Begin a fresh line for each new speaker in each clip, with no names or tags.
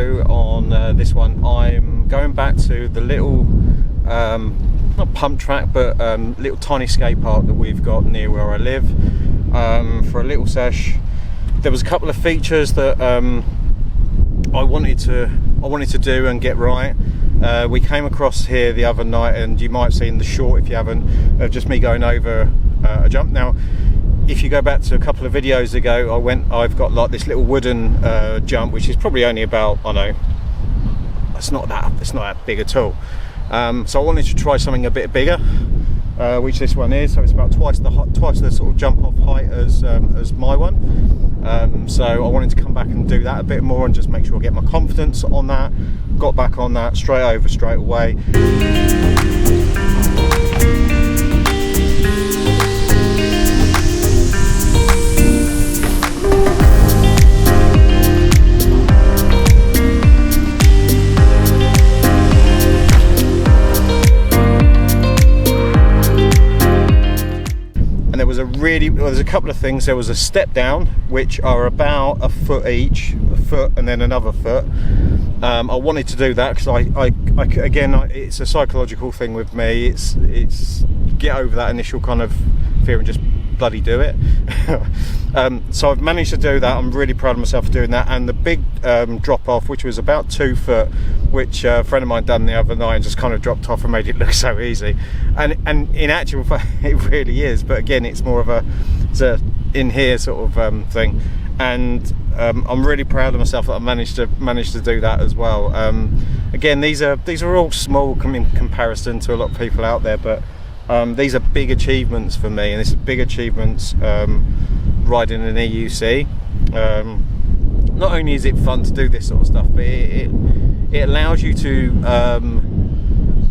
video on this one. I'm going back to the little not pump track, but little tiny skate park that we've got near where I live, for a little sesh. There was a couple of features that I wanted to do and get right. We came across here the other night, and you might have seen the short, if you haven't, of just me going over a jump. Now, if you go back to a couple of videos ago, I've got like this little wooden jump, which is probably only about, I know, it's not that big at all. So I wanted to try something a bit bigger, which this one is. So it's about twice the sort of jump off height as my one. So I wanted to come back and do that a bit more and just make sure I get my confidence on that. Got back on that straight away. There's a couple of things. There was a step down, which are about a foot each, a foot and then another foot. I wanted to do that because again, it's a psychological thing with me. It's get over that initial kind of fear and just bloody do it. So I've managed to do that. I'm really proud of myself for doing that. And the big drop off, which was about 2 foot, which a friend of mine done the other night and just kind of dropped off and made it look so easy. And in actual fact, it really is. But again, it's more of a in here sort of thing. And I'm really proud of myself that I managed to do that as well. Again, these are all small in comparison to a lot of people out there, but these are big achievements for me, and this is big achievements riding an EUC. Not only is it fun to do this sort of stuff, but it allows you to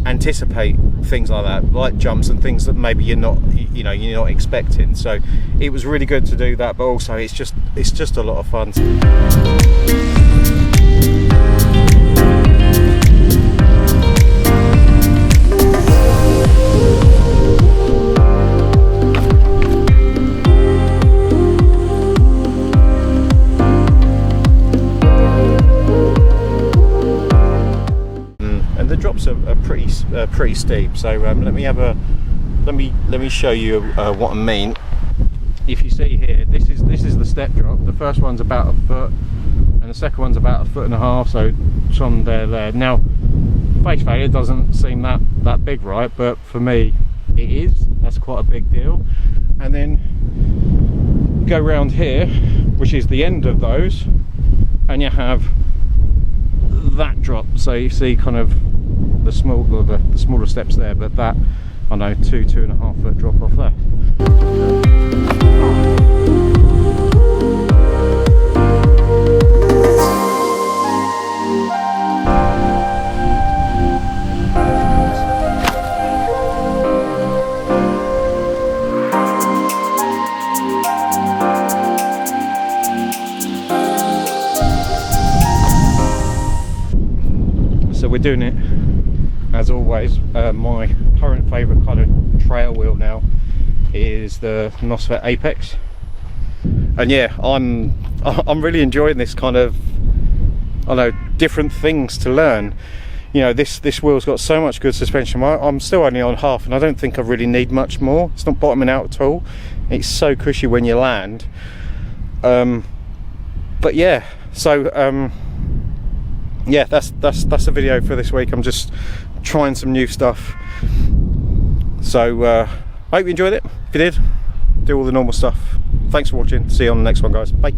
anticipate things like that, like jumps and things that maybe you're not expecting. So it was really good to do that, but also it's just a lot of fun. Are pretty steep, so let me show you what I mean. If you see here, this is the step drop. The first one's about a foot and the second one's about 1.5 feet, so from there. Now, face value, it doesn't seem that big, right? But for me it is. That's quite a big deal. And then go round here, which is the end of those, and you have that drop. So you see kind of the smaller steps there, but that, I know, 2.5 foot drop off there. So we're doing it, as always. My current favourite kind of trail wheel now is the MOSFET Apex, and yeah, I'm really enjoying this kind of, I know, different things to learn. You know, this wheel's got so much good suspension. I'm still only on half, and I don't think I really need much more. It's not bottoming out at all. It's so cushy when you land. But yeah, so yeah, that's the video for this week. I'm just trying some new stuff. So I hope you enjoyed it. If you did, do all the normal stuff. Thanks for watching. See you on the next one, guys. Bye.